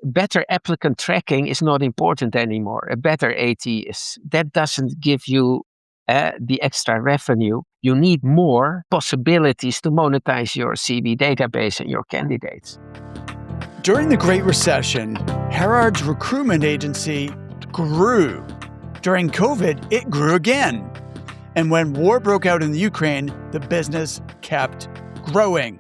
better applicant tracking is not important anymore. A better ATS. That doesn't give you the extra revenue. You need more possibilities to monetize your CV database and your candidates. During the Great Recession, Gerard's recruitment agency grew. During COVID, it grew again. And when war broke out in the Ukraine, the business kept growing,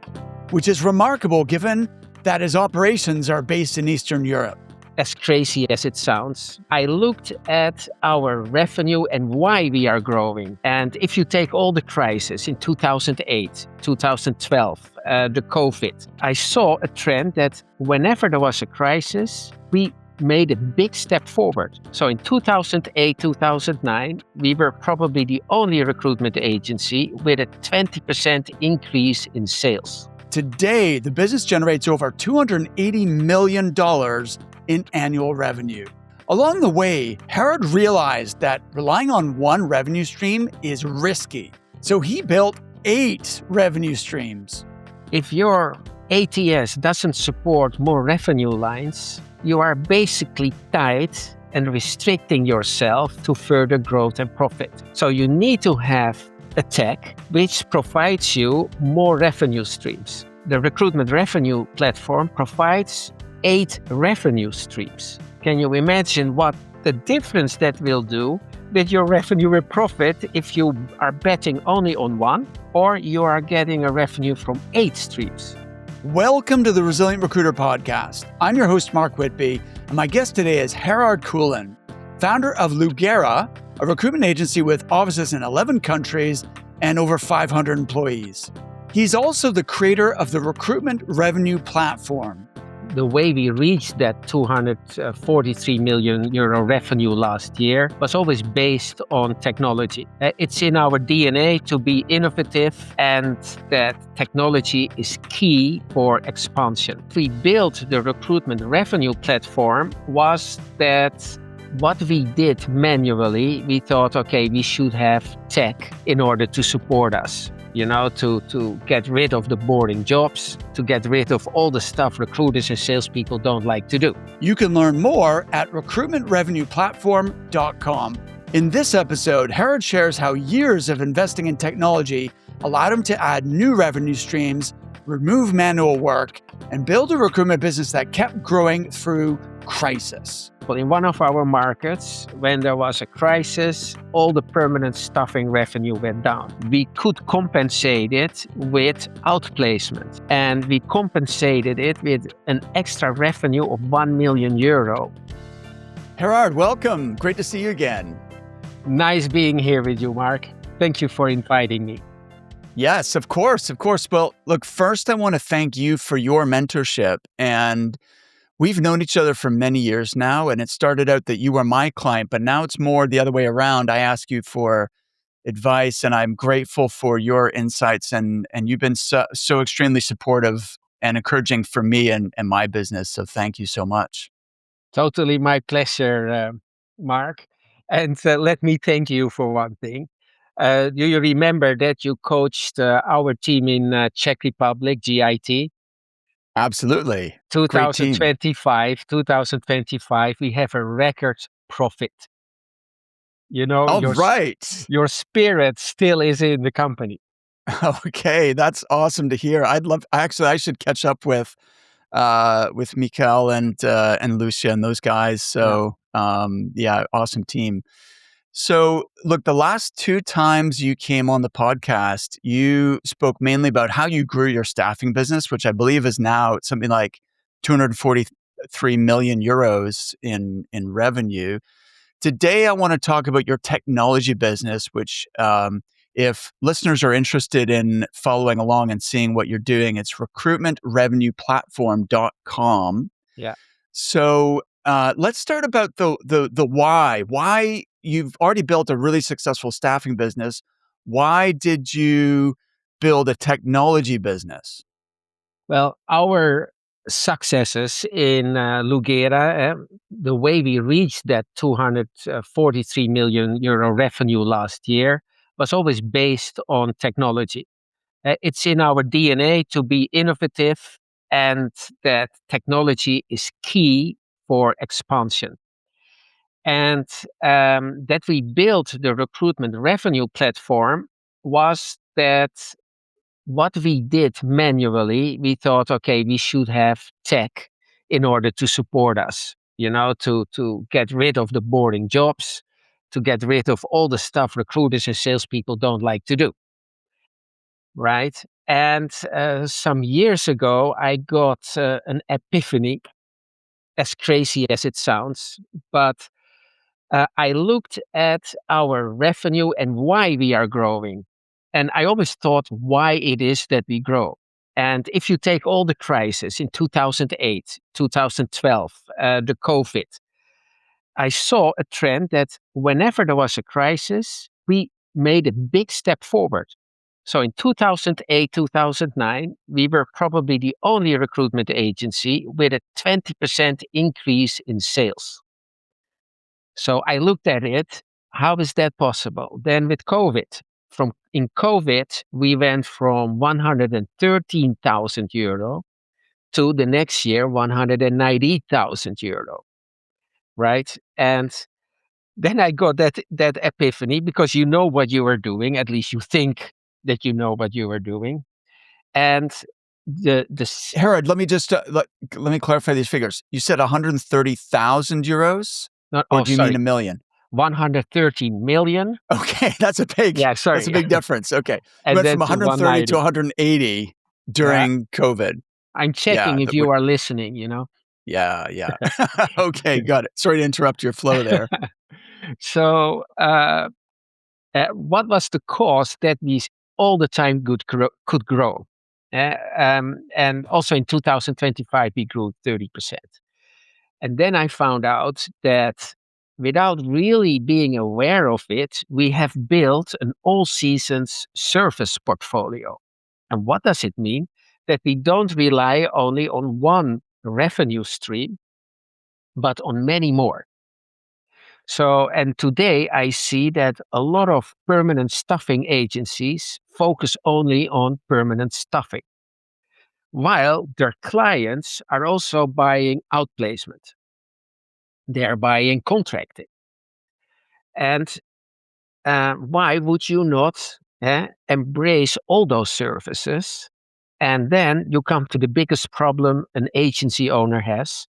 which is remarkable given that his operations are based in Eastern Europe. As crazy as it sounds, I looked at our revenue and why we are growing. And if you take all the crises in 2008, 2012, the COVID, I saw a trend that whenever there was a crisis, we made a big step forward. So in 2008, 2009, we were probably the only recruitment agency with a 20% increase in sales. Today, the business generates over $280 million in annual revenue. Along the way, Gerard realized that relying on one revenue stream is risky. So he built 8 revenue streams. If your ATS doesn't support more revenue lines, you are basically tied and restricting yourself to further growth and profit. So you need to have a tech which provides you more revenue streams. The recruitment revenue platform provides 8 revenue streams. Can you imagine what the difference that will do with your revenue and profit if you are betting only on one or you are getting a revenue from 8 streams? Welcome to the Resilient Recruiter Podcast. I'm your host, Mark Whitby, and my guest today is Gerard Koolen, founder of Lugera, a recruitment agency with offices in 11 countries and over 500 employees. He's also the creator of the recruitment revenue platform. The way we reached that 243 million euro revenue last year was always based on technology. It's in our DNA to be innovative, and that technology is key for expansion. We built the recruitment revenue platform was that what we did manually, we thought, okay, we should have tech in order to support us. To get rid of the boring jobs, to get rid of all the stuff recruiters and salespeople don't like to do. You can learn more at recruitmentrevenueplatform.com. In this episode, Gerard shares how years of investing in technology allowed him to add new revenue streams, remove manual work, and build a recruitment business that kept growing through crisis. Well, in one of our markets, when there was a crisis, all the permanent staffing revenue went down. We could compensate it with outplacement, and we compensated it with an extra revenue of 1 million euro. Gerard, welcome. Great to see you again. Nice being here with you, Mark. Thank you for inviting me. Yes, of course. Well, look, first I want to thank you for your mentorship. And we've known each other for many years now, and it started out that you were my client, but now it's more the other way around. I ask you for advice, and I'm grateful for your insights, and you've been so extremely supportive and encouraging for me and my business. So thank you so much. Totally my pleasure, Mark. And let me thank you for one thing. Do you remember that you coached our team in Czech Republic, GIT? Absolutely. 2025, we have a record profit. Right. Your spirit still is in the company. Okay, that's awesome to hear. I should catch up with Mikael and Lucia and those guys. So awesome team. So look, the last 2 times you came on the podcast, you spoke mainly about how you grew your staffing business, which I believe is now something like 243 million euros in revenue. Today, I want to talk about your technology business, which if listeners are interested in following along and seeing what you're doing, it's recruitmentrevenueplatform.com. Yeah. So let's start about the why. Why you've already built a really successful staffing business. Why did you build a technology business? Well, our successes in Lugera, the way we reached that 243 million euro revenue last year was always based on technology. It's in our DNA to be innovative, and that technology is key for expansion. And that we built the recruitment revenue platform was that what we did manually, we thought, okay, we should have tech in order to support us, to get rid of the boring jobs, to get rid of all the stuff recruiters and salespeople don't like to do, right? And some years ago, I got an epiphany, as crazy as it sounds, but I looked at our revenue and why we are growing. And I always thought why it is that we grow. And if you take all the crises in 2008, 2012, the COVID, I saw a trend that whenever there was a crisis, we made a big step forward. So in 2008, 2009, we were probably the only recruitment agency with a 20% increase in sales. So I looked at it. How is that possible? Then with COVID, in COVID, we went from 113,000 euro to the next year 190,000 euro, right? And then I got that epiphany because you know what you are doing. At least you think that you know what you are doing. And Gerard, let me just let me clarify these figures. You said 130,000 euros, not, or oh do you mean sorry, a million? 113 million. Okay, that's a Yeah, sorry. big difference. Okay, you And went from then to 130 to 190. 180 Yeah. during COVID. I'm Yeah, checking if you are listening. yeah, yeah. Okay, got it. Sorry to interrupt your flow there. So, what was the cause that we all the time could grow? And also in 2025, we grew 30%. And then I found out that without really being aware of it, we have built an all seasons service portfolio. And what does it mean? That we don't rely only on one revenue stream, but on many more. So, and today I see that a lot of permanent staffing agencies focus only on permanent staffing, while their clients are also buying outplacement. They are buying contracting. And why would you not embrace all those services? And then you come to the biggest problem an agency owner has.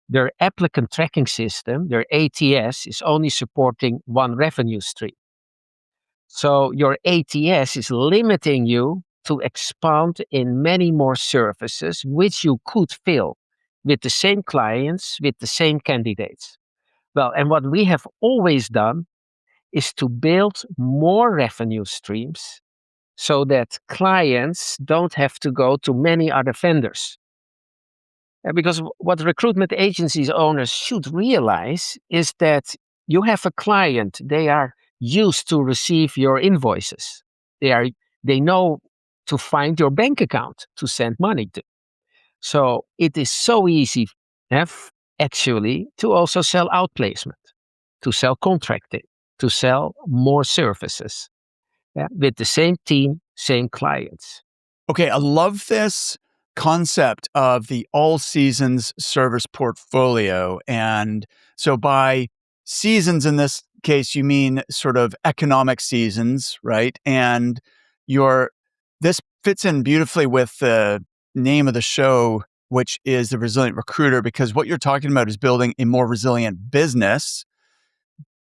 Their applicant tracking system, their ATS, is only supporting one revenue stream. So your ATS is limiting you to expand in many more services, which you could fill with the same clients, with the same candidates. Well, and what we have always done is to build more revenue streams so that clients don't have to go to many other vendors. Because what recruitment agencies owners should realize is that you have a client, they are used to receive your invoices. They know to find your bank account to send money to. So it is so easy actually to also sell outplacement, to sell contracting, to sell more services with the same team, same clients. Okay, I love this concept of the all seasons service portfolio. And so by seasons in this case, you mean sort of economic seasons, right? And this fits in beautifully with the name of the show, which is The Resilient Recruiter, because what you're talking about is building a more resilient business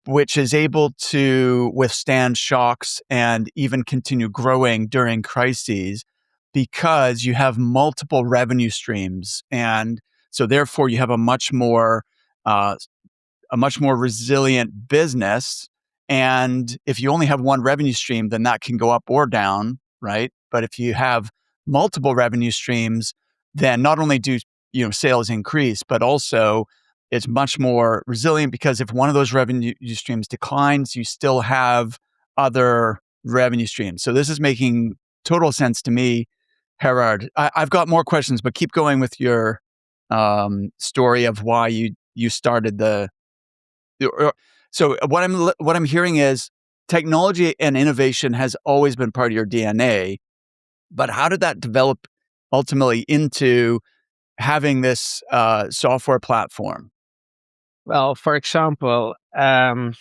which is able to withstand shocks and even continue growing during crises because you have multiple revenue streams. And so therefore you have uh, a much more resilient business. And if you only have one revenue stream, then that can go up or down, right? But if you have multiple revenue streams, then not only do sales increase, but also it's much more resilient because if one of those revenue streams declines, you still have other revenue streams. So this is making total sense to me, Gerard. I've got more questions, but keep going with your story of why you started so what I'm hearing is technology and innovation has always been part of your DNA, but how did that develop ultimately into having this software platform? Well, for example, I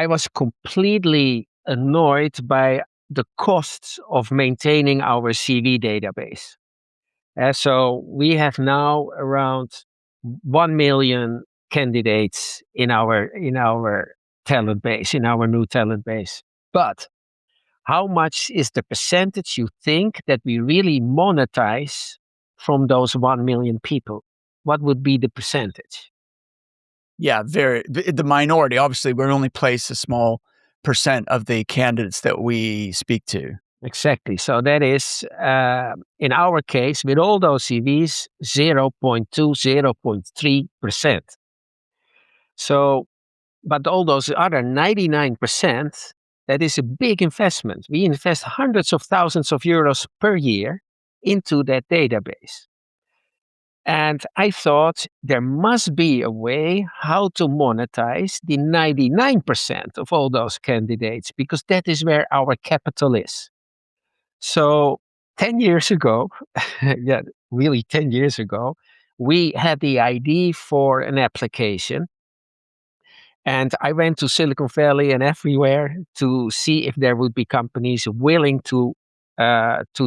was completely annoyed by the costs of maintaining our CV database. So we have now around 1 million candidates in our talent base, in our new talent base. But how much is the percentage you think that we really monetize from those 1 million people? What would be the percentage? Yeah, the minority. Obviously, we only place a small percent of the candidates that we speak to. Exactly. So that is, in our case, with all those CVs, 0.2, 0.3%. So, but all those other 99%, that is a big investment. We invest hundreds of thousands of euros per year into that database. And I thought there must be a way how to monetize the 99% of all those candidates, because that is where our capital is. So 10 years ago, yeah, really 10 years ago, we had the idea for an application. And I went to Silicon Valley and everywhere to see if there would be companies willing to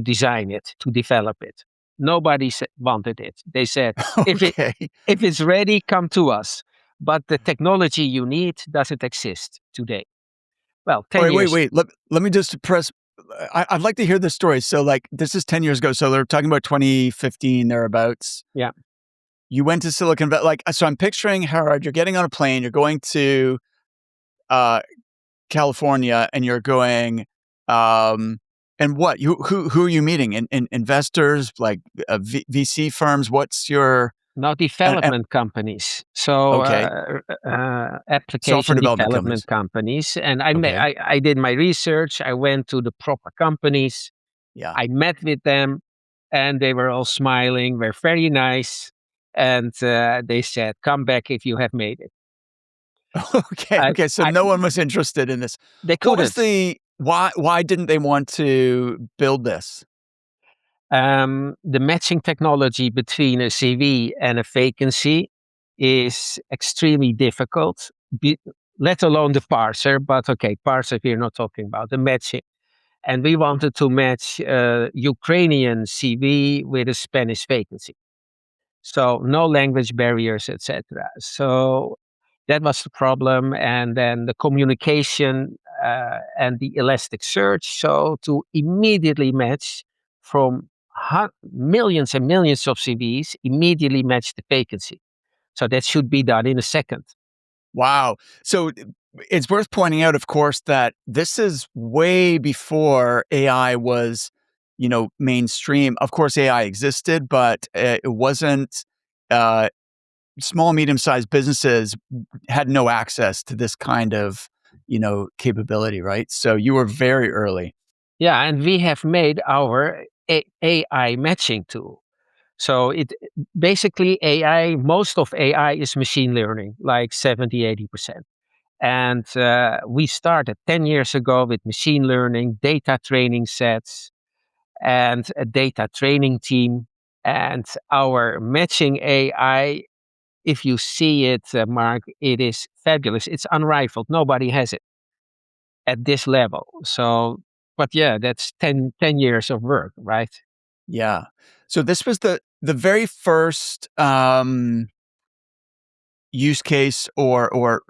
design it, to develop it. Nobody wanted it. They said, if it Okay. if it's ready, come to us. But the technology you need doesn't exist today. Well, All 10 right, wait, years. wait. Let me just press. I'd like to hear this story. So, like, this is 10 years ago. So they're talking about 2015 thereabouts. Yeah. You went to Silicon Valley. Like, so I'm picturing Gerard. You're getting on a plane. You're going to uh, California, and you're going. And what who are you meeting? Investors, like VC firms. What's your Now, and development companies. So, okay, software application development development companies. companies. And Okay, I did my research. I went to the proper companies. yeah. I met with them, and they were all smiling, were very nice. And they said, come back if you have made it. Okay, I, okay, so I, no one was interested in this. they What was couldn't. the why didn't they want to build this? The matching technology between a CV and a vacancy is extremely difficult, be, let alone the parser. But okay, parser we're not talking about, the matching. And we wanted to match Ukrainian CV with a Spanish vacancy. So no language barriers, etc. So that was the problem. And then the communication and the elastic search. So to immediately match from millions and millions of CVs, immediately match the vacancy. So that should be done in a second. Wow. So it's worth pointing out, of course, that this is way before AI was, mainstream. Of course, AI existed, but it wasn't. Uh, Small, medium-sized businesses had no access to this kind of, capability, right? So you were very early. Yeah, and we have made our AI matching tool. So it basically AI, most of AI is machine learning, like 70, 80%. And we started 10 years ago with machine learning, data training sets, and a data training team. And our matching AI, if you see it, Mark, it is fabulous. It's unrivaled. Nobody has it at this level. So, but yeah, that's 10 years of work, right? Yeah. So this was the very first use case or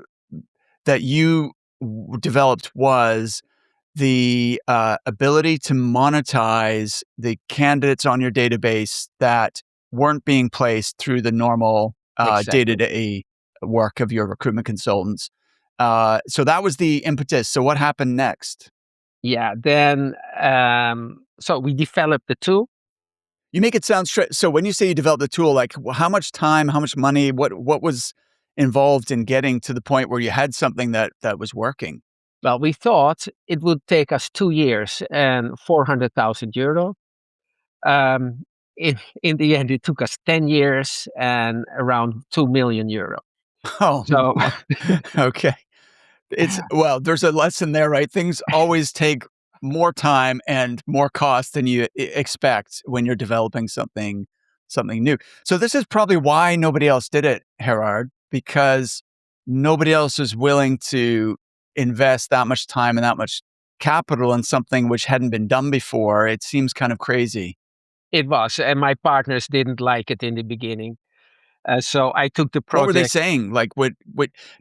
that you developed was the ability to monetize the candidates on your database that weren't being placed through the normal Exactly. day-to-day work of your recruitment consultants. So that was the impetus. So what happened next? Yeah. Then, so we developed the tool. You make it sound straight. So when you say you developed the tool, like how much time, how much money, what was involved in getting to the point where you had something that was working? Well, we thought it would take us 2 years and 400,000 euro. Um, in the end, it took us 10 years and around 2 million euro. Oh, So, okay. Well, there's a lesson there, right? Things always take more time and more cost than you expect when you're developing something something new. So this is probably why nobody else did it, Gerard, because nobody else was willing to invest that much time and that much capital in something which hadn't been done before. It seems kind of crazy. It was, and my partners didn't like it in the beginning. So I took the What were they project. saying? Like, what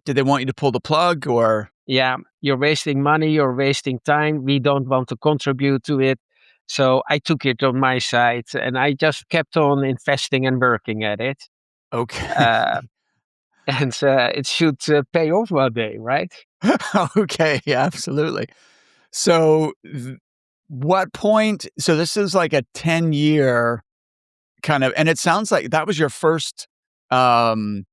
did they want you to pull the plug or? Yeah, you're wasting money, you're wasting time. We don't want to contribute to it. So I took it on my side, and I just kept on investing and working at it. Okay. Uh, and it should pay off one day, right? Okay. Yeah, absolutely. So, what point? So, this is like a 10-year kind of, and it sounds like that was your first um,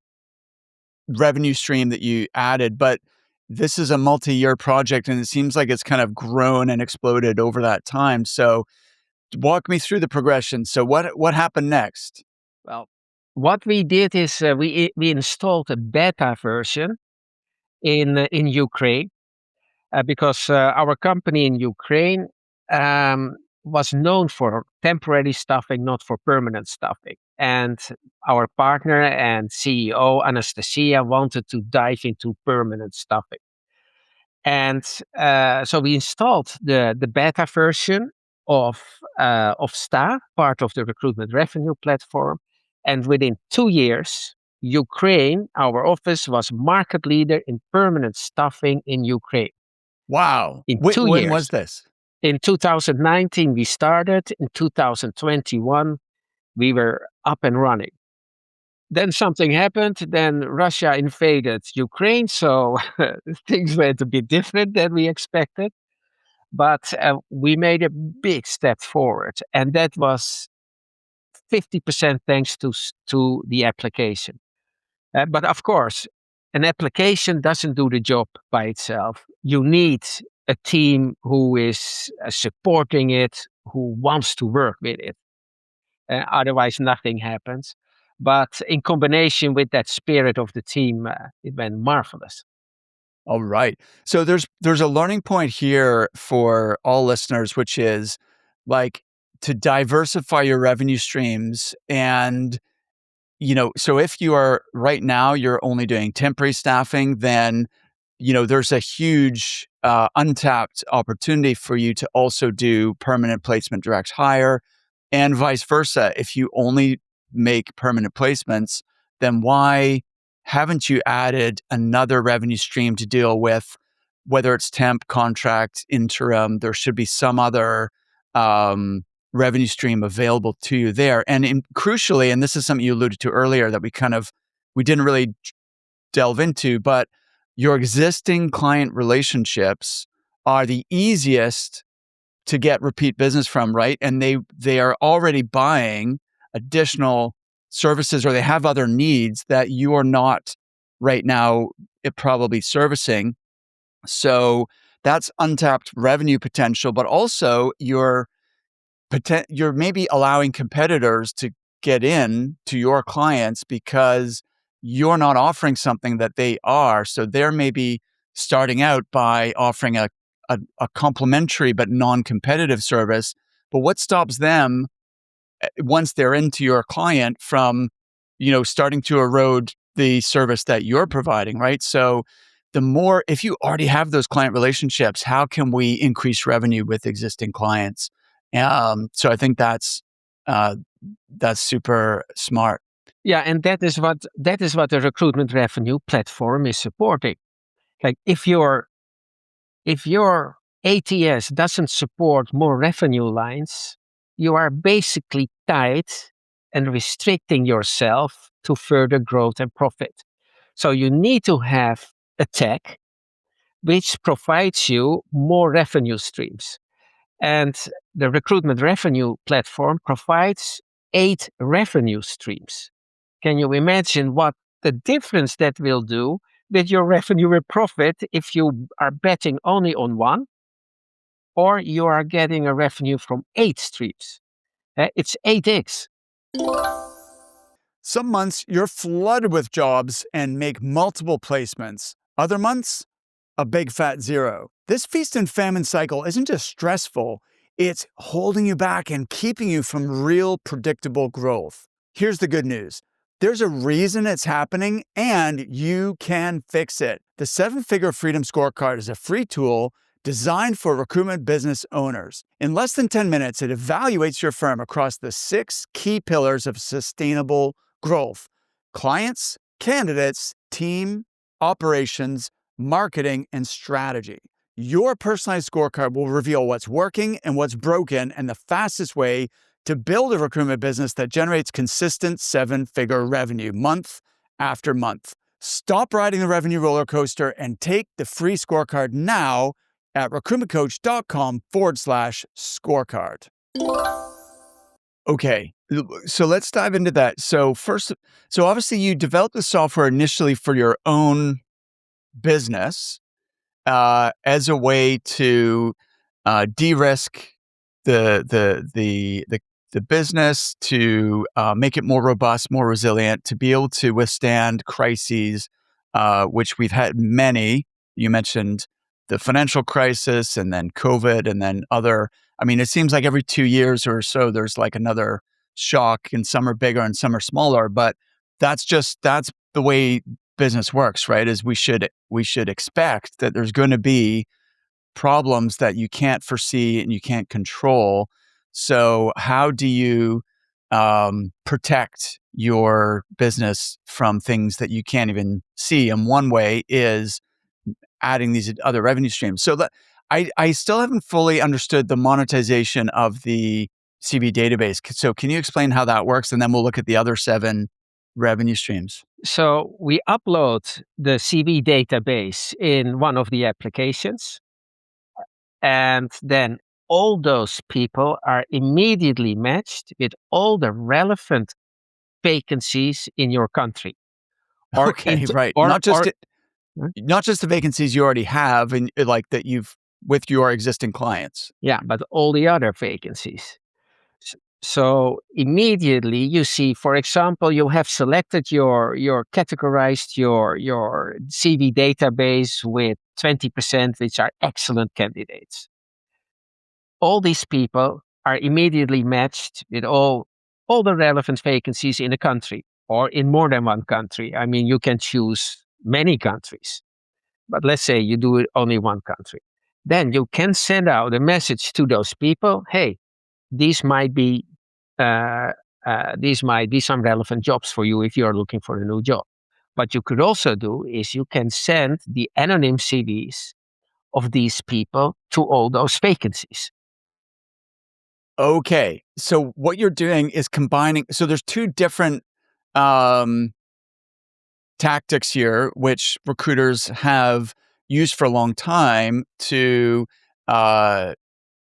revenue stream that you added, but this is a multi-year project and it seems like it's kind of grown and exploded over that time. So, walk me through the progression. So, what happened next? Well, what we did is we installed a beta version in Ukraine because our company in Ukraine um, was known for temporary staffing, not for permanent staffing. And our partner and CEO, Anastasia, wanted to dive into permanent staffing. And so we installed the beta version of STA, part of the recruitment revenue platform. And within 2 years, Ukraine, our office, was market leader in permanent staffing in Ukraine. Wow. In two When was years. this? In 2019, we started. In 2021, we were up and running. Then something happened. Then Russia invaded Ukraine. So things went a bit different than we expected. But we made a big step forward. And that was 50% thanks to the application. But of course, an application doesn't do the job by itself. You need a team who is supporting it, who wants to work with it. Otherwise, nothing happens. But in combination with that spirit of the team, it went marvelous. All right. So there's a learning point here for all listeners, which is like to diversify your revenue streams. And, so if you are right now, you're only doing temporary staffing, then, there's a huge untapped opportunity for you to also do permanent placement direct hire and vice versa. If you only make permanent placements, then why haven't you added another revenue stream to deal with, whether it's temp, contract, interim? There should be some other um, revenue stream available to you there. And crucially, and this is something you alluded to earlier that we didn't really delve into, but your existing client relationships are the easiest to get repeat business from, right? And they are already buying additional services or they have other needs that you are not right now probably servicing. So that's untapped revenue potential, but also you're maybe allowing competitors to get in to your clients because you're not offering something that they are. So they're maybe starting out by offering a complementary but non-competitive service. But what stops them once they're into your client from, starting to erode the service that you're providing, right? So if you already have those client relationships, how can we increase revenue with existing clients? So I think uh, that's super smart. Yeah, and that is what the recruitment revenue platform is supporting. Like if your ATS doesn't support more revenue lines, you are basically tied and restricting yourself to further growth and profit. So you need to have a tech which provides you more revenue streams. And the recruitment revenue platform provides 8 revenue streams. Can you imagine what the difference that will do with your revenue and profit if you are betting only on one or you are getting a revenue from 8 streams? It's 8x. Some months you're flooded with jobs and make multiple placements. Other months, a big fat zero. This feast and famine cycle isn't just stressful, it's holding you back and keeping you from real predictable growth. Here's the good news. There's a reason it's happening and you can fix it. The 7-Figure Freedom Scorecard is a free tool designed for recruitment business owners. In less than 10 minutes, it evaluates your firm across the 6 key pillars of sustainable growth: clients, candidates, team, operations, marketing, and strategy. Your personalized scorecard will reveal what's working and what's broken and the fastest way to build a recruitment business that generates consistent 7-figure revenue month after month. Stop riding the revenue roller coaster and take the free scorecard now at recruitmentcoach.com/scorecard. Okay, so let's dive into that. So obviously you developed the software initially for your own business as a way to de-risk the business, to make it more robust, more resilient, to be able to withstand crises, which we've had many. You mentioned the financial crisis, and then COVID, and then other. I mean, it seems like every 2 years or so, there's like another shock, and some are bigger and some are smaller. But that's the way business works, right? Is we should expect that there's going to be problems that you can't foresee and you can't control. So how do you protect your business from things that you can't even see? And one way is adding these other revenue streams. So that I still haven't fully understood the monetization of the CV database. So can you explain how that works? And then we'll look at the other 7 revenue streams. So we upload the CV database in one of the applications, and then all those people are immediately matched with all the relevant vacancies in your country. Okay, right. Or Not just the vacancies you already have and like that you've with your existing clients. yeah, but all the other vacancies. So immediately you see, for example, you have selected your categorized your CV database with 20%, which are excellent candidates. All these people are immediately matched with all the relevant vacancies in a country or in more than one country. I mean, you can choose many countries, but let's say you do it only one country. Then you can send out a message to those people. Hey, these might be uh, these might be some relevant jobs for you if you are looking for a new job. What you could also do is you can send the anonym CVs of these people to all those vacancies. Okay. So what you're doing is combining. So there's 2 different um, tactics here, which recruiters have used for a long time to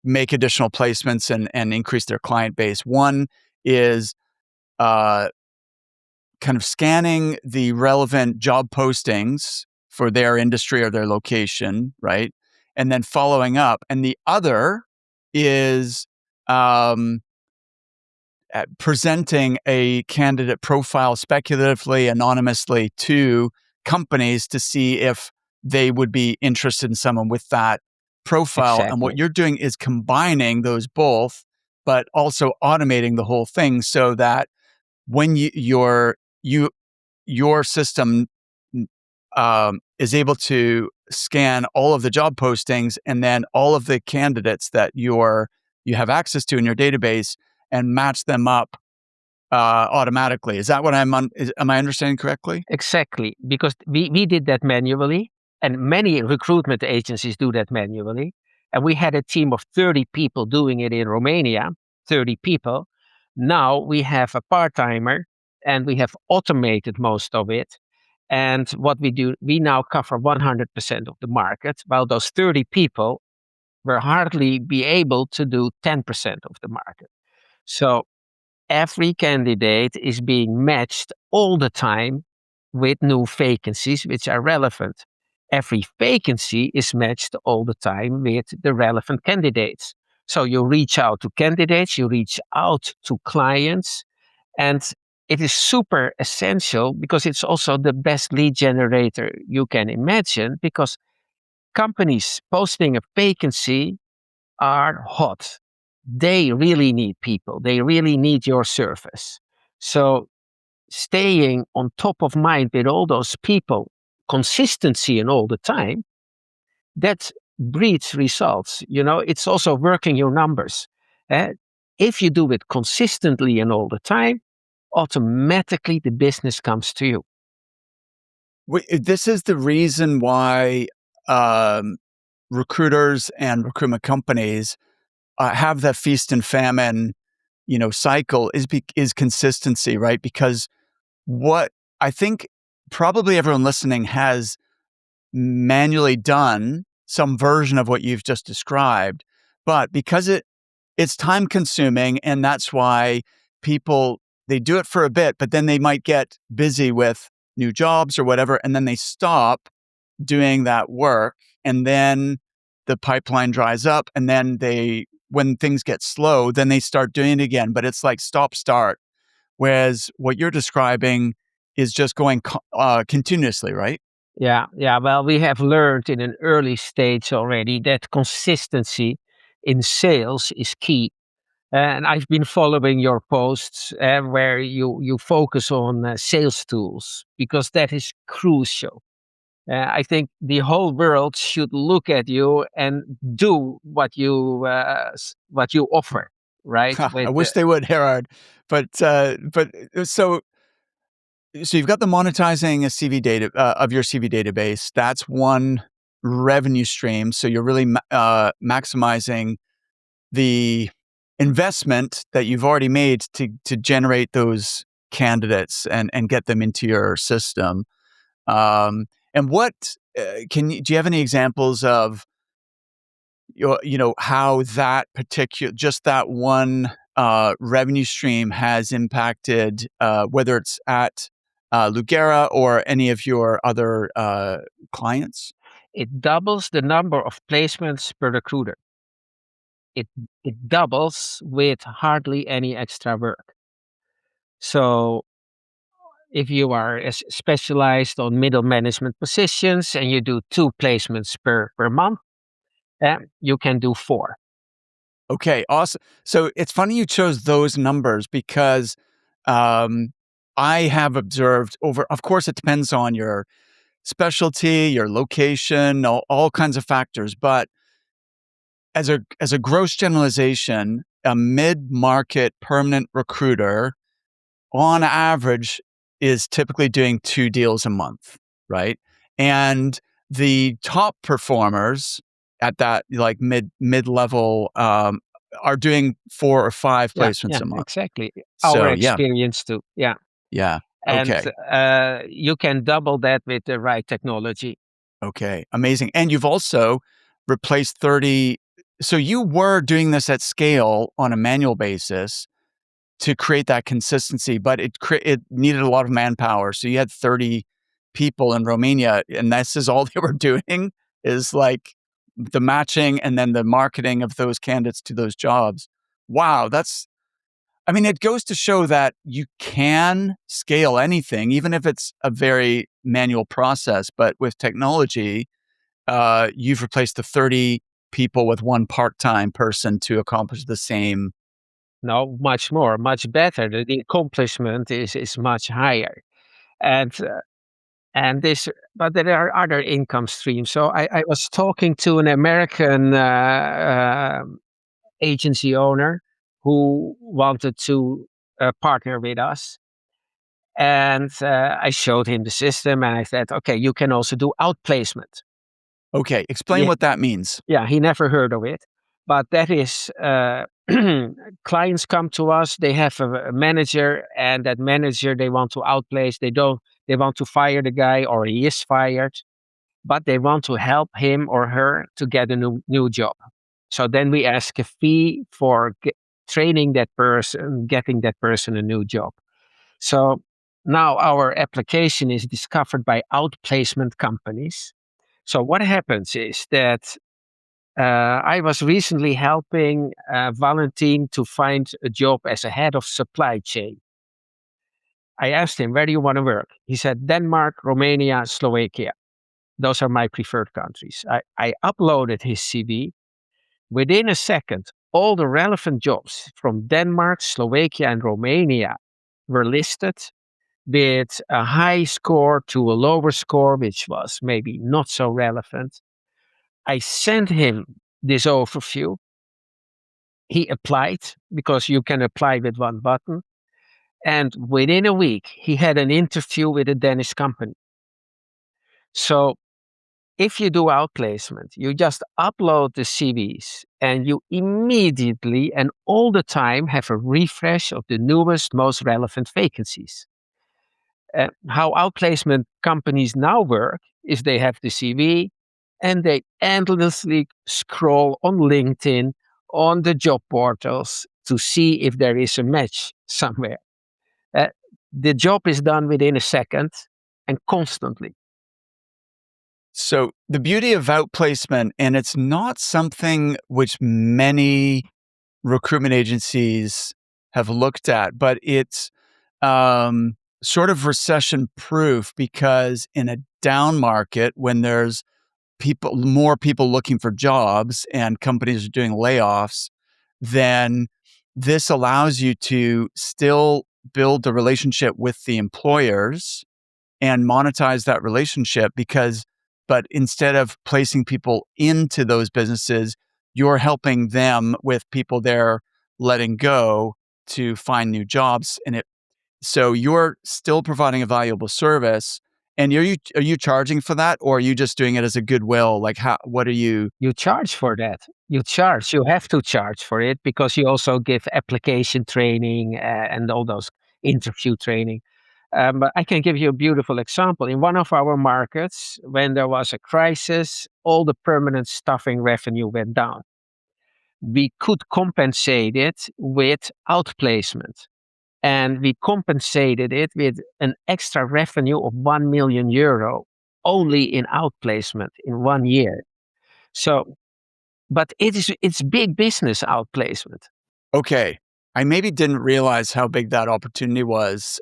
make additional placements and increase their client base. One is uh, kind of scanning the relevant job postings for their industry or their location, right? And then following up. And the other is um, presenting a candidate profile speculatively, anonymously to companies to see if they would be interested in someone with that profile. And what Exactly. you're doing is combining those both, but also automating the whole thing so that when your system is able to scan all of the job postings and then all of the candidates that you have access to in your database and match them up automatically. Is that what am I understanding correctly? Exactly, because we did that manually, and many recruitment agencies do that manually. And we had a team of 30 people doing it in Romania, 30 people. Now we have a part-timer and we have automated most of it. And what we do, we now cover 100% of the market, while those 30 people will hardly be able to do 10% of the market. So every candidate is being matched all the time with new vacancies which are relevant. Every vacancy is matched all the time with the relevant candidates. So you reach out to candidates, you reach out to clients, and it is super essential because it's also the best lead generator you can imagine, because companies posting a vacancy are hot. They really need people. They really need your service. So staying on top of mind with all those people, consistency and all the time, that breeds results. It's also working your numbers. Uh, if you do it consistently and all the time, automatically the business comes to you. This is the reason why um, recruiters and recruitment companies have that feast and famine, cycle is consistency, right? Because what I think probably everyone listening has manually done some version of what you've just described, but because it's time consuming, and that's why people they do it for a bit, but then they might get busy with new jobs or whatever, and then they stop doing that work, and then the pipeline dries up, and then when things get slow, then they start doing it again, but it's like stop start. Whereas what you're describing is just going continuously, right? Yeah, yeah. Well, we have learned in an early stage already that consistency in sales is key. And I've been following your posts where you focus on sales tools because that is crucial. I think the whole world should look at you and do what you offer, right? I wish they would, Gerard. But you've got the monetizing a CV data of your CV database. That's one revenue stream. So you're really maximizing the investment that you've already made to generate those candidates and get them into your system. And what do you have any examples of how that particular just that one revenue stream has impacted whether it's at Lugera or any of your other clients? It doubles the number of placements per recruiter. It it doubles with hardly any extra work. So if you are specialized on middle management positions and you do 2 placements per month, you can do 4. Okay, awesome. So it's funny you chose those numbers because um, I have observed of course, it depends on your specialty, your location, all kinds of factors. But as a gross generalization, a mid-market permanent recruiter on average is typically doing 2 deals a month, right? And the top performers at that like mid-level are doing 4 or 5 Yeah, placements yeah, a month. exactly. Our So yeah, experience too. Yeah. yeah. And Okay. you can double that with the right technology. Okay. Amazing. And you've also replaced 30. So you were doing this at scale on a manual basis to create that consistency, but it needed a lot of manpower. So you had 30 people in Romania, and this is all they were doing is like the matching and then the marketing of those candidates to those jobs. Wow, I mean, it goes to show that you can scale anything, even if it's a very manual process. But with technology, you've replaced the 30 people with one part-time person to accomplish the same. No, much more, much better. The accomplishment is much higher. And this, but there are other income streams. So I was talking to an American agency owner who wanted to partner with us. And I showed him the system and I said, okay, you can also do outplacement. Okay, explain Yeah, what that means. yeah, he never heard of it. But that is, clients come to us, they have a manager, and that manager they want to outplace. They want to fire the guy or he is fired, but they want to help him or her to get a new job. So then we ask a fee for training that person, getting that person a new job. So now our application is discovered by outplacement companies. So what happens is that I was recently helping Valentin to find a job as a head of supply chain. I asked him, where do you want to work? He said, Denmark, Romania, Slovakia. Those are my preferred countries. I uploaded his CV. Within a second, all the relevant jobs from Denmark, Slovakia, and Romania were listed with a high score to a lower score, which was maybe not so relevant. I sent him this overview. He applied because you can apply with one button. And within a week, he had an interview with a Danish company. So if you do outplacement, you just upload the CVs and you immediately and all the time have a refresh of the newest, most relevant vacancies. How outplacement companies now work is they have the CV and they endlessly scroll on LinkedIn, on the job portals to see if there is a match somewhere. Uh, the job is done within a second and constantly. So the beauty of outplacement, and it's not something which many recruitment agencies have looked at, but it's sort of recession proof because in a down market, when there's more people looking for jobs and companies are doing layoffs, then this allows you to still build the relationship with the employers and monetize that relationship but instead of placing people into those businesses, you're helping them with people they're letting go to find new jobs. So you're still providing a valuable service. And are you charging for that, or are you just doing it as a goodwill? Like what are you? You charge for that. You have to charge for it because you also give application training and all those interview training. But I can give you a beautiful example. In one of our markets, when there was a crisis, all the permanent staffing revenue went down. We could compensate it with outplacement. And we compensated it with an extra revenue of €1 million only in outplacement in 1 year. So, but it's big business outplacement. Okay. I maybe didn't realize how big that opportunity was.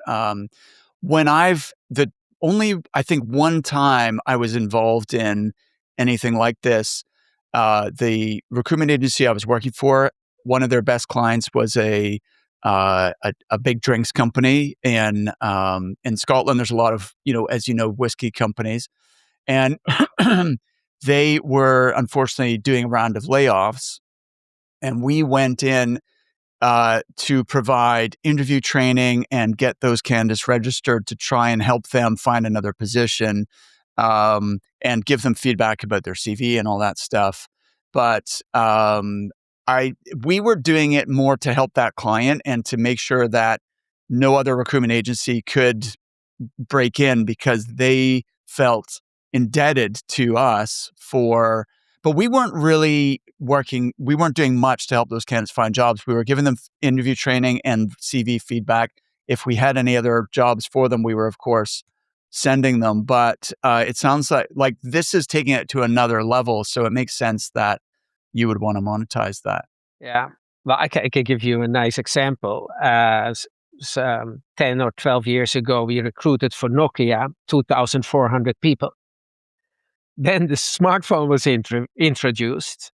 When I think one time I was involved in anything like this, the recruitment agency I was working for, one of their best clients was a big drinks company in Scotland. There's a lot of, as you know, whiskey companies, and they were unfortunately doing a round of layoffs, and we went in to provide interview training and get those candidates registered to try and help them find another position, and give them feedback about their CV and all that stuff. But we were doing it more to help that client and to make sure that no other recruitment agency could break in because they felt indebted to us but we weren't really we weren't doing much to help those candidates find jobs. We were giving them interview training and CV feedback. If we had any other jobs for them, we were, of course, sending them. But it sounds like this is taking it to another level. So it makes sense that you would want to monetize that. Yeah. Well, I can give you a nice example. 10 or 12 years ago, we recruited for Nokia 2,400 people. Then the smartphone was introduced,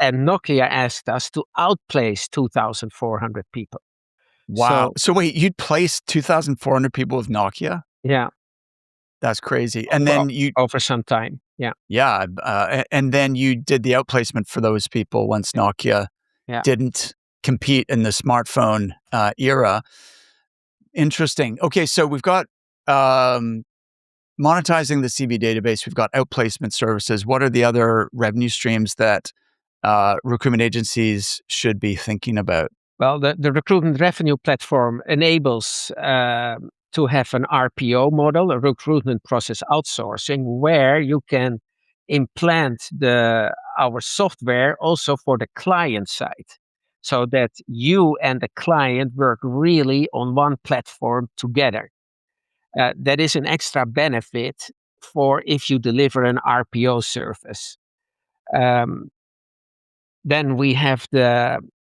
and Nokia asked us to outplace 2,400 people. Wow. So wait, you'd place 2,400 people with Nokia? Yeah. That's crazy. And then over some time. Yeah. Yeah. And then you did the outplacement for those people once Nokia didn't compete in the smartphone era. Interesting. Okay. So we've got monetizing the CV database. We've got outplacement services. What are the other revenue streams that recruitment agencies should be thinking about? Well, the recruitment revenue platform enables to have an RPO model, a recruitment process outsourcing, where you can implant our software also for the client side, so that you and the client work really on one platform together. That is an extra benefit for if you deliver an RPO service. Then we have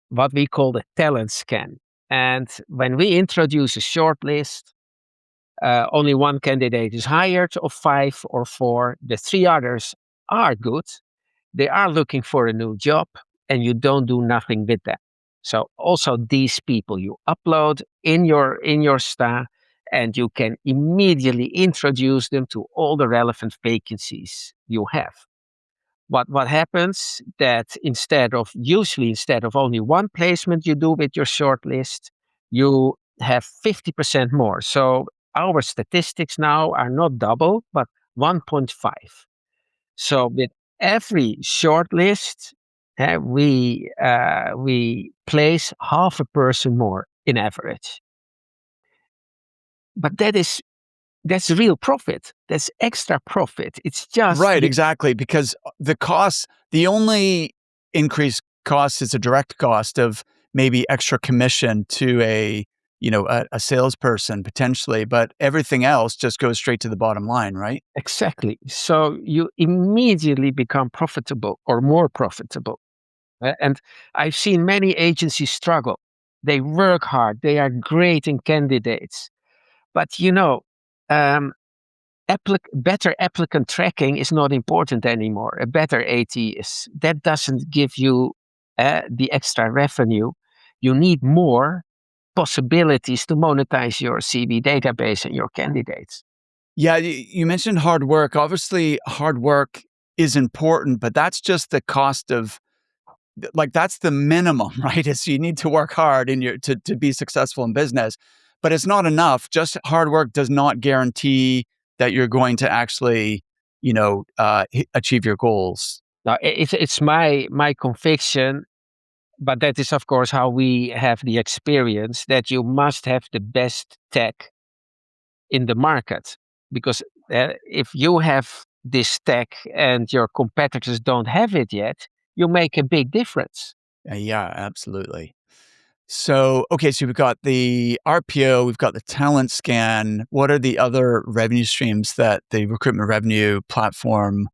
what we call the talent scan. And when we introduce a short list, only one candidate is hired of 5 or 4. The 3 others are good. They are looking for a new job, and you don't do nothing with them. So also these people you upload in your sta, and you can immediately introduce them to all the relevant vacancies you have. What happens that instead of only one placement you do with your shortlist, you have 50% more. So our statistics now are not double, but 1.5. So with every shortlist, we place half a person more in average. But that's real profit. That's extra profit. It's just Right, exactly. Because the only increased cost is a direct cost of maybe extra commission to a salesperson potentially, but everything else just goes straight to the bottom line, right? exactly. So you immediately become profitable or more profitable. And I've seen many agencies struggle. They work hard. They are great in candidates, but um, better applicant tracking is not important anymore. A better AT is that doesn't give you the extra revenue. You need more possibilities to monetize your CV database and your candidates. Yeah, you mentioned hard work. Obviously, hard work is important, but that's just the cost of like that's the minimum, right? Is you need to work hard in your to be successful in business, but it's not enough. Just hard work does not guarantee that you're going to actually, achieve your goals. Now, it's my conviction, but that is of course how we have the experience that you must have the best tech in the market, because if you have this tech and your competitors don't have it yet, you make a big difference. Yeah, absolutely. So, okay, so we've got the RPO, we've got the talent scan. What are the other revenue streams that the recruitment revenue platform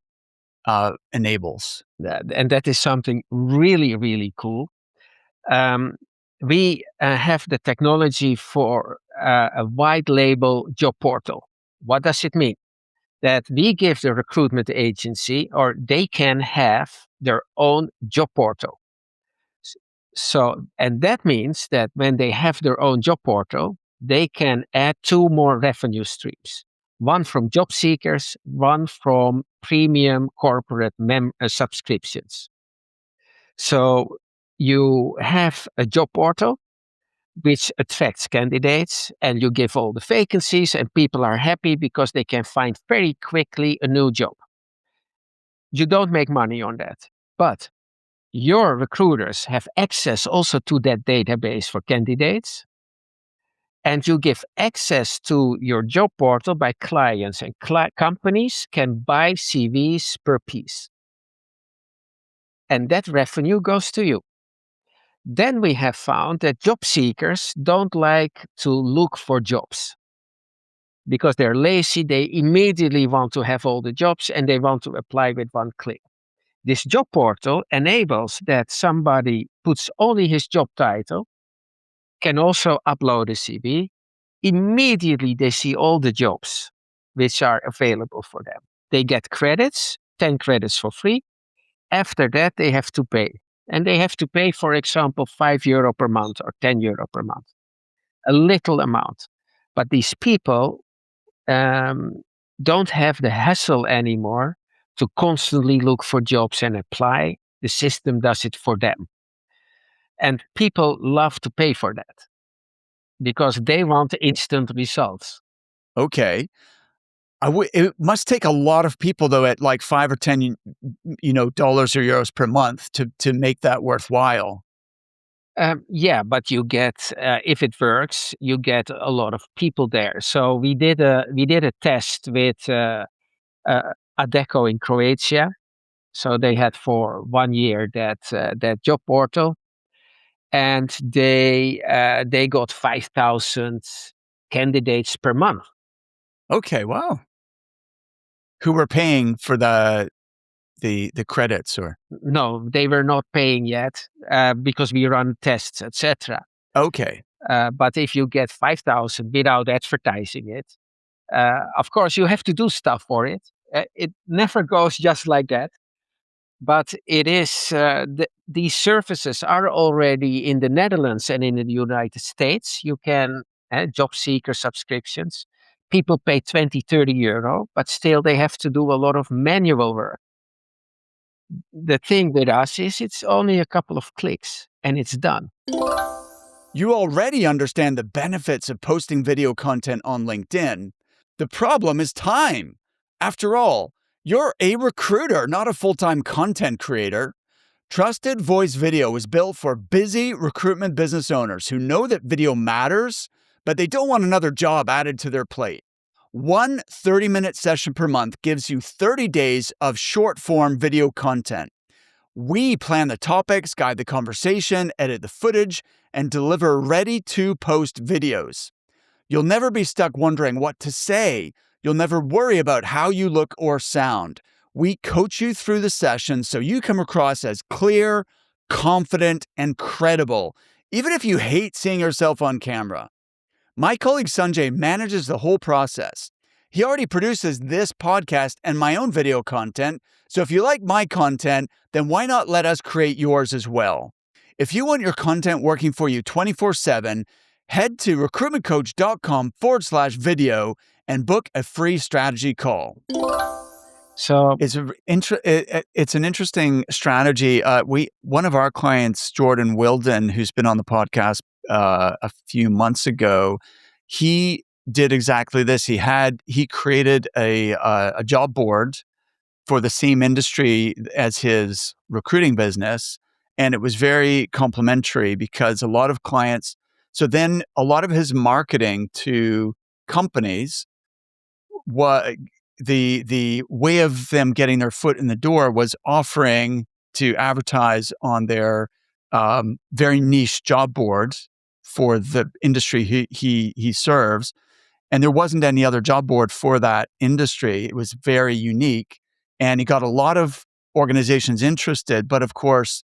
enables? And that is something really, really cool. Um, we have the technology for a white label job portal. What does it mean? That we give the recruitment agency, or they can have their own job portal. S- So, and that means that when they have their own job portal, they can add two more revenue streams, one from job seekers, one from premium corporate subscriptions. So you have a job portal which attracts candidates, and you give all the vacancies, and people are happy because they can find very quickly a new job. You don't make money on that, but your recruiters have access also to that database for candidates, and you give access to your job portal by clients, and companies can buy CVs per piece, and that revenue goes to you. Then we have found that job seekers don't like to look for jobs because they're lazy. They immediately want to have all the jobs and they want to apply with one click. This job portal enables that somebody puts only his job title, can also upload a CV. Immediately they see all the jobs which are available for them. They get credits, 10 credits for free. After that, they have to pay. And they have to pay, for example, €5 per month or €10 per month, a little amount. But these people um, don't have the hassle anymore to constantly look for jobs and apply. The system does it for them. And people love to pay for that because they want instant results. Okay. It must take a lot of people though at like 5 or 10, dollars or euros per month to make that worthwhile. Yeah, but you get if it works, you get a lot of people there. So we did a test with uh, Adecco in Croatia. So they had for 1 year that job portal, and they got 5,000 candidates per month. Okay, wow. Who were paying for the credits or No, they were not paying yet because we run tests, etc. okay. But if you get 5,000 without advertising it, of course you have to do stuff for it. It never goes just like that. But it is these services are already in the Netherlands and in the United States. You can job seeker subscriptions. People pay 20, 30 euro, but still they have to do a lot of manual work. The thing with us is it's only a couple of clicks and it's done. You already understand the benefits of posting video content on LinkedIn. The problem is time. After all, you're a recruiter, not a full-time content creator. Trusted Voice Video is built for busy recruitment business owners who know that video matters, but they don't want another job added to their plate. One 30-minute session per month gives you 30 days of short-form video content. We plan the topics, guide the conversation, edit the footage, and deliver ready-to-post videos. You'll never be stuck wondering what to say. You'll never worry about how you look or sound. We coach you through the session so you come across as clear, confident, and credible, even if you hate seeing yourself on camera. My colleague Sanjay manages the whole process. He already produces this podcast and my own video content, so if you like my content, then why not let us create yours as well? If you want your content working for you 24/7, head to recruitmentcoach.com/video and book a free strategy call. So It's an interesting strategy. One of our clients, Jordan Wilden, who's been on the podcast a few months ago, he did exactly this. He created a job board for the same industry as his recruiting business, and it was very complimentary because a lot of clients. So then, a lot of his marketing to companies, what the way of them getting their foot in the door was offering to advertise on their very niche job boards for the industry he serves, and there wasn't any other job board for that industry. It was very unique, and he got a lot of organizations interested. But of course,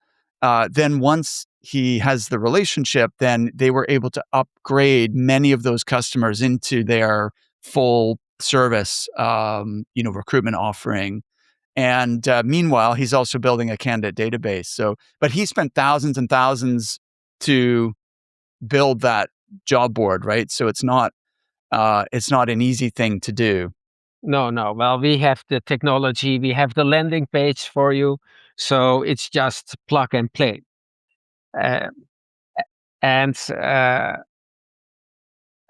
then once he has the relationship, then they were able to upgrade many of those customers into their full service, recruitment offering. And meanwhile, he's also building a candidate database. But he spent thousands and thousands to build that job board, right? So it's not an easy thing to do. no. Well, we have the technology, we have the landing page for you, so it's just plug and play. Uh, and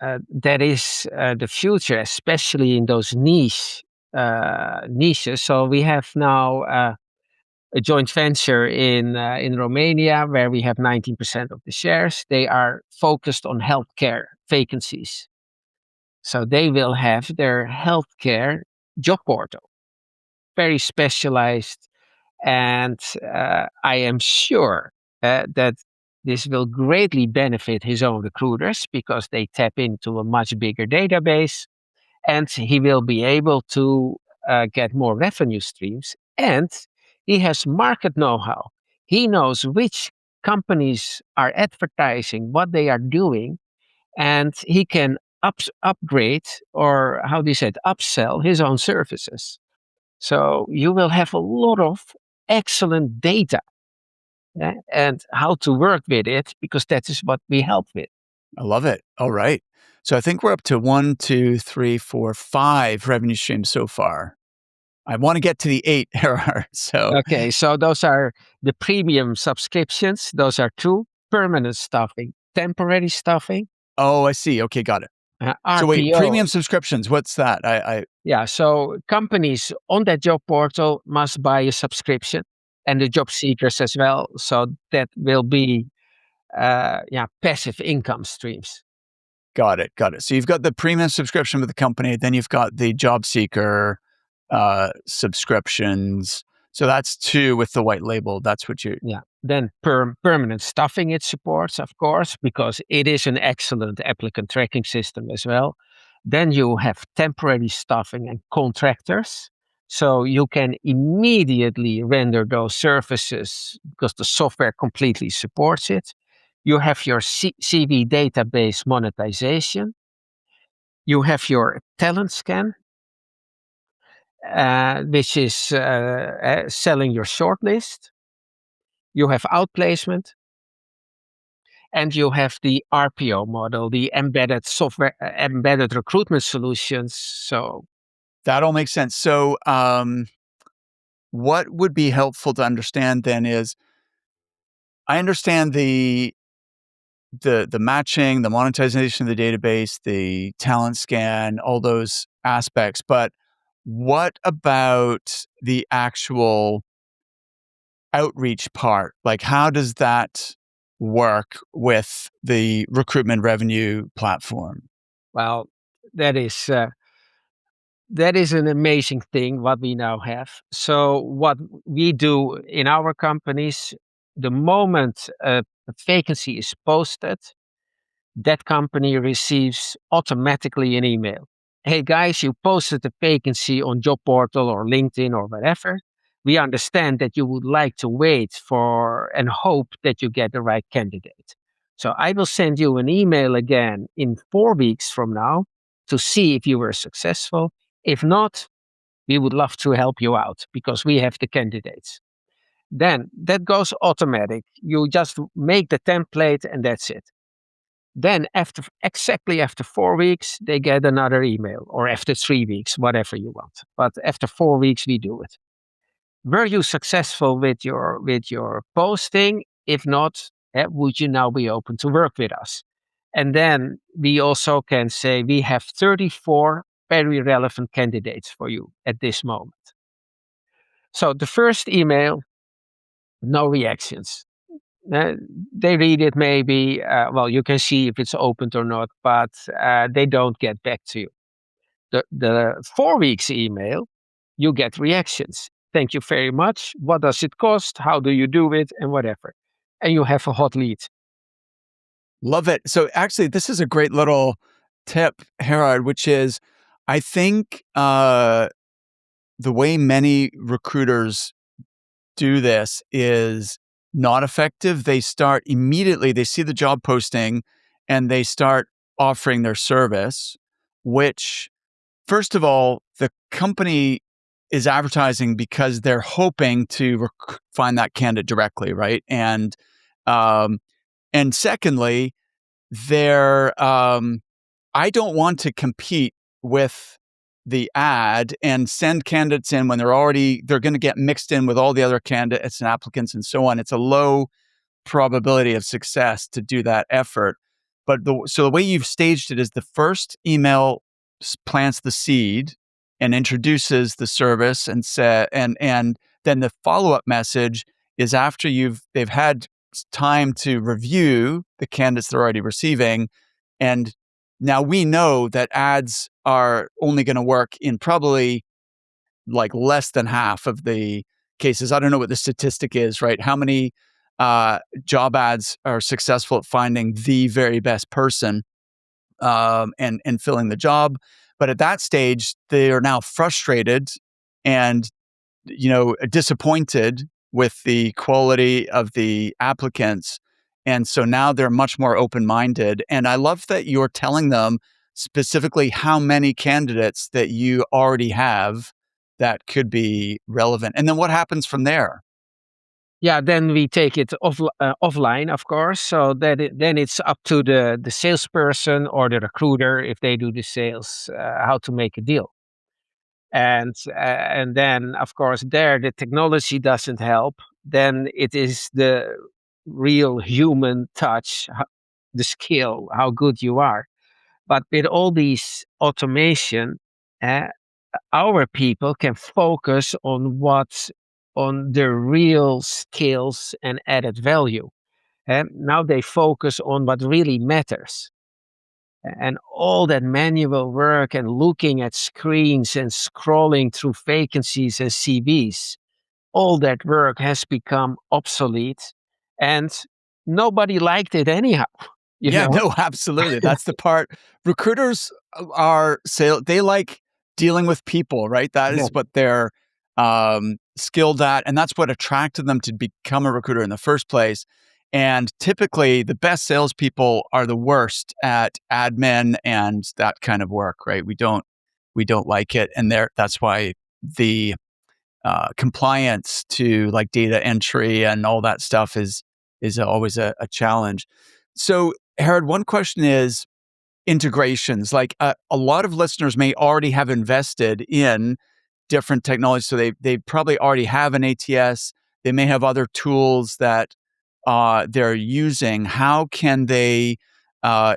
That is the future, especially in those niches. So we have now a joint venture in Romania where we have 19% of the shares. They are focused on healthcare vacancies. So they will have their healthcare job portal, very specialized. And I am sure that this will greatly benefit his own recruiters because they tap into a much bigger database, and he will be able to get more revenue streams. And he has market know-how. He knows which companies are advertising, what they are doing, and he can upgrade, or how do you say it, upsell his own services. So you will have a lot of excellent data, and how to work with it, because that is what we help with. I love it. All right. So I think we're up to 1, 2, 3, 4, 5 revenue streams so far. I want to get to the 8, Gerard. So, Okay, so those are the premium subscriptions. Those are 2: permanent staffing, temporary staffing, I see. Okay, got it. So wait, RPO. premium subscriptions. What's that? Yeah, so companies on that job portal must buy a subscription, and the job seekers as well. So that will be passive income streams. Got it. So you've got the premium subscription with the company, then you've got the job seeker subscriptions. So that's 2 with the white label. That's what you. Yeah. Then permanent staffing it supports, of course, because it is an excellent applicant tracking system as well. Then you have temporary staffing and contractors. So you can immediately render those services because the software completely supports it. You have your CV database monetization. You have your talent scan, which is selling your shortlist. You have outplacement, and you have the RPO model, the embedded software, embedded recruitment solutions. So, That all makes sense. So, what would be helpful to understand then is I understand the matching, the monetization of the database, the talent scan, all those aspects, but what about the actual outreach part? Like, how does that work with the recruitment revenue platform? well, that is uh, that is an amazing thing what we now have. So, what we do in our companies, the moment a vacancy is posted, that company receives automatically an email. Hey guys, you posted a vacancy on job portal or LinkedIn or whatever. We understand that you would like to wait for and hope that you get the right candidate. So I will send you an email again in 4 weeks from now to see if you were successful. If not, we would love to help you out because we have the candidates. Then that goes automatic. You just make the template and that's it. Then exactly after 4 weeks, they get another email, or after 3 weeks, whatever you want. But after 4 weeks, we do it. Were you successful with your posting? If not, would you now be open to work with us? And then we also can say we have 34 very relevant candidates for you at this moment. So the first email, no reactions. Uh, they read it maybe, well, you can see if it's opened or not, but they don't get back to you. The 4 weeks email, you get reactions. Thank you very much. What does it cost? How do you do it? And whatever. And you have a hot lead. Love it. So actually, this is a great little tip, Gerard, which is I think the way many recruiters do this is not effective. They start immediately, they see the job posting and they start offering their service, which, first of all, the company is advertising because they're hoping to find that candidate directly, right? Um, and secondly, I don't want to compete with the ad and send candidates in when they're going to get mixed in with all the other candidates and applicants and so on. It's a low probability of success to do that effort. But so the way you've staged it is the first email plants the seed and introduces the service and then the follow-up message is after they've had time to review the candidates they're already receiving. And now we know that ads are only going to work in probably like less than half of the cases. I don't know what the statistic is, right? How many job ads are successful at finding the very best person and filling the job? But at that stage, they are now frustrated and disappointed with the quality of the applicants. And so now they're much more open-minded. And I love that you're telling them specifically how many candidates that you already have that could be relevant. And then what happens from there? Yeah, then we take it offline, of course. So then it's up to the salesperson or the recruiter, if they do the sales, how to make a deal. And then, of course, there the technology doesn't help. Then it is the real human touch, the skill, how good you are. But with all these automation, uh, our people can focus on the real skills and added value. And now they focus on what really matters. And all that manual work and looking at screens and scrolling through vacancies and CVs, all that work has become obsolete and nobody liked it anyhow, you Yeah, know? no, absolutely. That's the part. Recruiters they like dealing with people, right? That Yeah. is what they're skilled at. And that's what attracted them to become a recruiter in the first place. And typically, the best salespeople are the worst at admin and that kind of work, right? We don't like it. And that's why the compliance to like data entry and all that stuff is always a challenge. So, Herod, one question is integrations. Like a lot of listeners may already have invested in different technologies, so they probably already have an ATS. They may have other tools that they're using. How can they uh,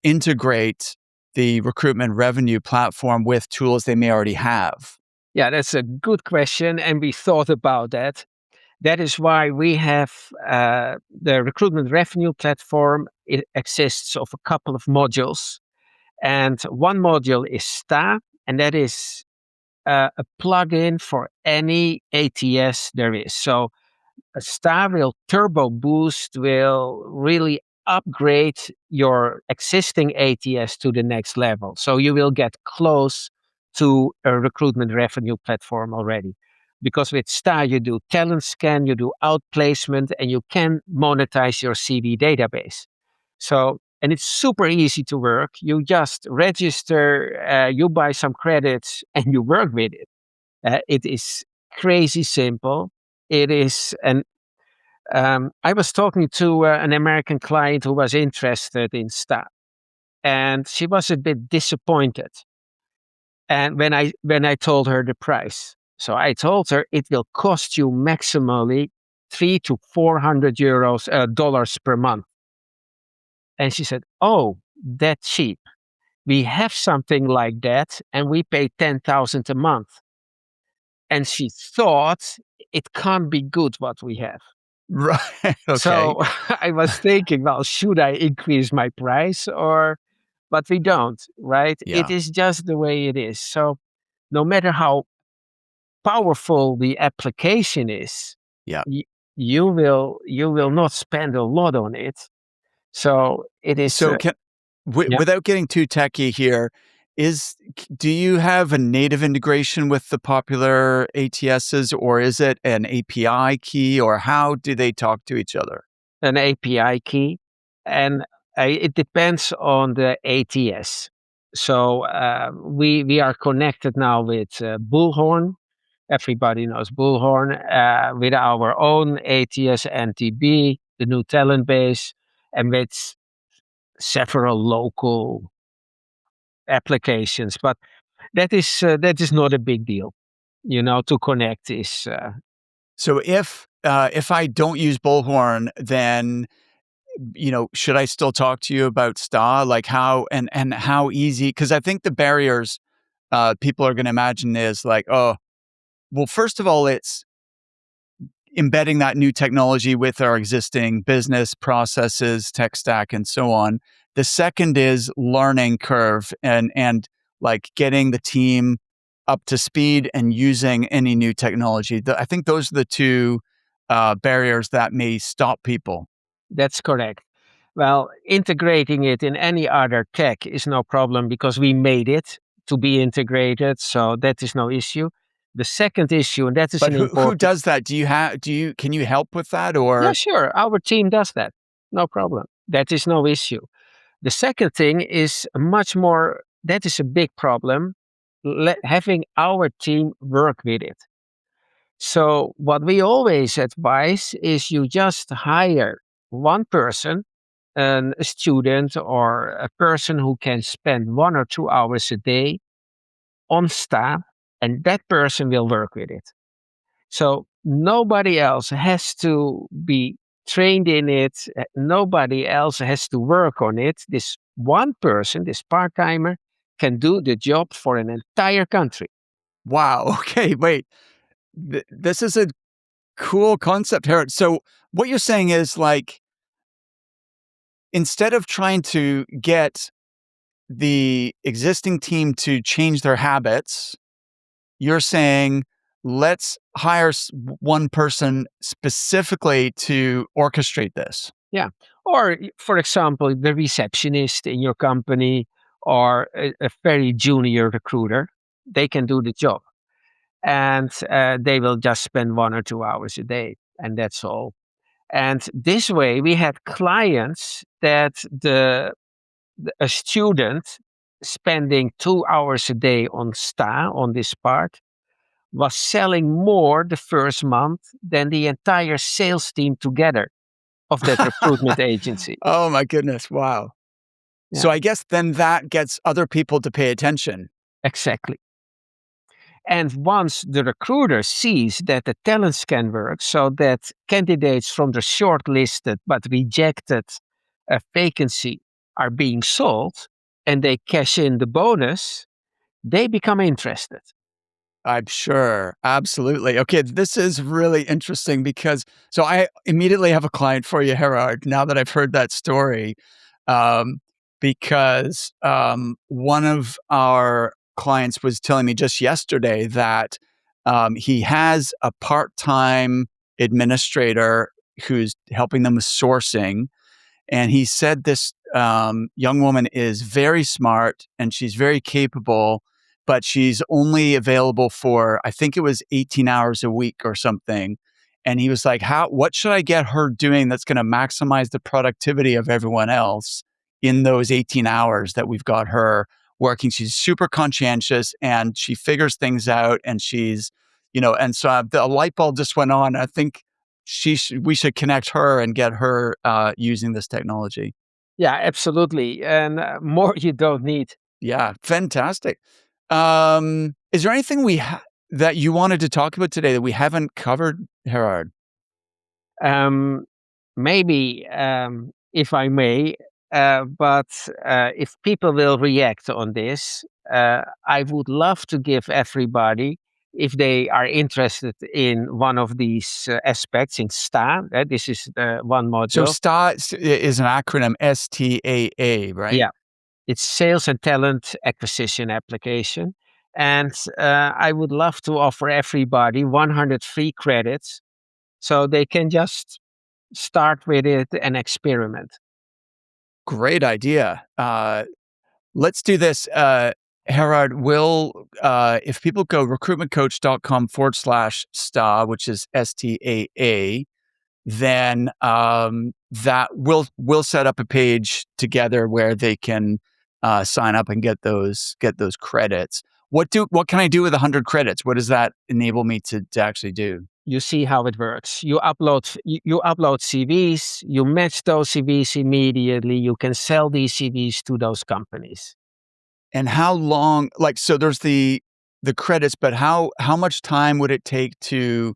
integrate the recruitment revenue platform with tools they may already have? Yeah, that's a good question. And we thought about that. That is why we have the recruitment revenue platform. It exists of a couple of modules. And one module is STA, and that is a plugin for any ATS there is. So a Star will turbo boost will really upgrade your existing ATS to the next level. So you will get close to a recruitment revenue platform already. Because with Star, you do talent scan, you do outplacement, and you can monetize your CV database. So, and it's super easy to work. You just register, you buy some credits, and you work with it. It is crazy simple. It is, and I was talking to an American client who was interested in STA, and she was a bit disappointed. And when I told her the price, so I told her it will cost you maximally 300 to 400 dollars per month. And she said, "Oh, that cheap. We have something like that, and we pay 10,000 a month." And she thought it can't be good what we have. Right. Okay. So I was thinking, well, should I increase my price or, but we don't, right? It Yeah. is just the way it is. So no matter how powerful the application is, Yeah. y- you will not spend a lot on it. So it is, So can yeah, without getting too techy here, do you have a native integration with the popular ATSs, or is it an API key, or how do they talk to each other? an API key, and it depends on the ATS. So we are connected now with Bullhorn. Everybody knows Bullhorn, with our own ATS NTB, the new talent base, and with several local applications. But that is not a big deal. To connect is So if I don't use Bullhorn, then should I still talk to you about STA? Like how and how easy? Because I think the barriers people are going to imagine is like, oh, well, first of all, it's embedding that new technology with our existing business processes, tech stack, and so on. The second is learning curve and like getting the team up to speed and using any new technology. I think those are the two barriers that may stop people. that's correct. Well, integrating it in any other tech is no problem because we made it to be integrated, so that is no issue. The second issue, and that is But an who important. does that? Can you help with that Yeah, or sure, our team does that. No problem. That is no issue. The second thing is much more, that is a big problem, having our team work with it. So, what we always advise is you just hire one person, a student or a person who can spend 1 or 2 hours a day on staff, and that person will work with it. So nobody else has to be trained in it. Nobody else has to work on it. This one person, this part timer, can do the job for an entire country. wow, okay, wait. This is a cool concept here. So what you're saying is like instead of trying to get the existing team to change their habits, you're saying let's hire one person specifically to orchestrate this. Yeah. Or, for example, the receptionist in your company or a very junior recruiter, they can do the job. And they will just spend 1 or 2 hours a day. And that's all. And this way, we had clients that a student spending 2 hours a day on STA on this part was selling more the first month than the entire sales team together of that recruitment agency. Oh my goodness. Wow. Yeah, So I guess then that gets other people to pay attention. exactly. And once the recruiter sees that the talent scan works, so that candidates from the shortlisted but rejected vacancy are being sold and they cash in the bonus, they become interested. I'm sure. Absolutely. Okay, this is really interesting because so I immediately have a client for you, Gerard, now that I've heard that story. Um, because one of our clients was telling me just yesterday that he has a part-time administrator who's helping them with sourcing. And he said this young woman is very smart and she's very capable, but she's only available for, I think it was 18 hours a week or something. And he was like, what should I get her doing that's going to maximize the productivity of everyone else in those 18 hours that we've got her working? She's super conscientious and she figures things out and she's, and so the light bulb just went on. I think we should connect her and get her using this technology. Yeah, absolutely. And more you don't need. Yeah, fantastic. Is there anything that you wanted to talk about today that we haven't covered, Gerard? Um, Maybe, if I may, but if people will react on this, I would love to give everybody, if they are interested in one of these aspects in STA, this is the one So module. STA is an acronym, STAA, right? Yeah, it's Sales and Talent Acquisition Application. And I would love to offer everybody 100 free credits so they can just start with it and experiment. Great idea. Let's do this. Gerard, if people go recruitmentcoach.com/STA, which is STAA, then that we'll set up a page together where they can sign up and get those credits. What can I do with 100 credits? What does that enable me to actually do? You see how it works. You upload CVs, you match those CVs immediately. You can sell these CVs to those companies. And how long? Like, so there's the credits, but how much time would it take to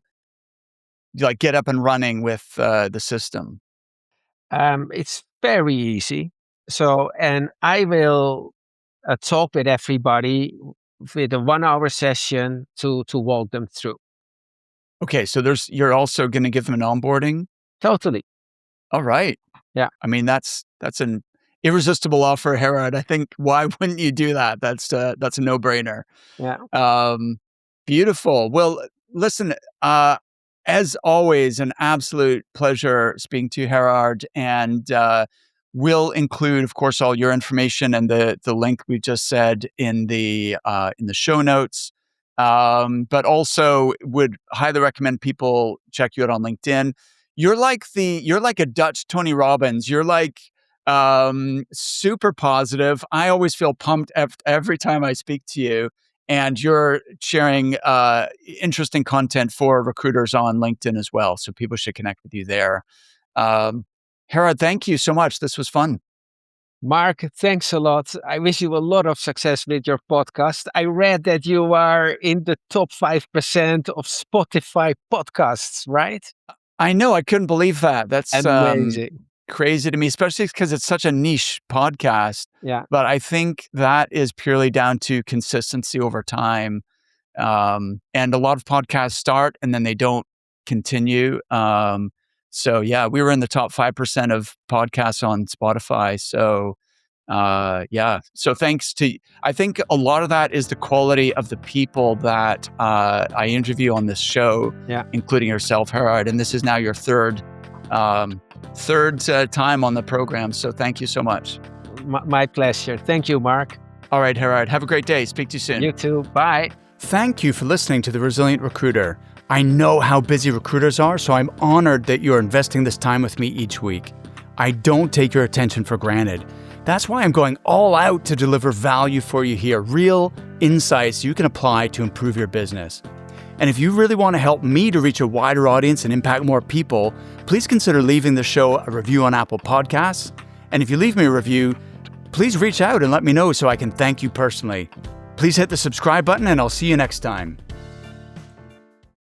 like get up and running with the system? It's very easy. So, and I will talk with everybody with a 1 hour session to walk them through. Okay, so you're also going to give them an onboarding. Totally. All right. Yeah. I mean, that's an irresistible offer, Gerard. I think why wouldn't you do that? That's a no-brainer. Yeah. Beautiful. Well, listen, as always, an absolute pleasure speaking to you, Gerard. And we'll include, of course, all your information and the link we just said in the show notes. But also would highly recommend people check you out on LinkedIn. You're like a Dutch Tony Robbins. You're like super positive. I always feel pumped every time I speak to you, and you're sharing interesting content for recruiters on LinkedIn as well. So people should connect with you there. Gerard, thank you so much. This was fun. Mark, thanks a lot. I wish you a lot of success with your podcast. I read that you are in the top 5% of Spotify podcasts, right? I know. I couldn't believe that. That's amazing. Crazy to me, especially because it's such a niche podcast. Yeah. But I think that is purely down to consistency over time. And a lot of podcasts start and then they don't continue. So yeah, we were in the top 5% of podcasts on Spotify. So yeah. So I think a lot of that is the quality of the people that I interview on this show, including yourself, Gerard. And this is now your third time on the program. So thank you so much. My pleasure. Thank you, Mark. All right, Gerard. Have a great day. Speak to you soon. You too. Bye. Thank you for listening to The Resilient Recruiter. I know how busy recruiters are, so I'm honored that you're investing this time with me each week. I don't take your attention for granted. That's why I'm going all out to deliver value for you here, real insights you can apply to improve your business. And if you really want to help me to reach a wider audience and impact more people, please consider leaving the show a review on Apple Podcasts. And if you leave me a review, please reach out and let me know so I can thank you personally. Please hit the subscribe button and I'll see you next time.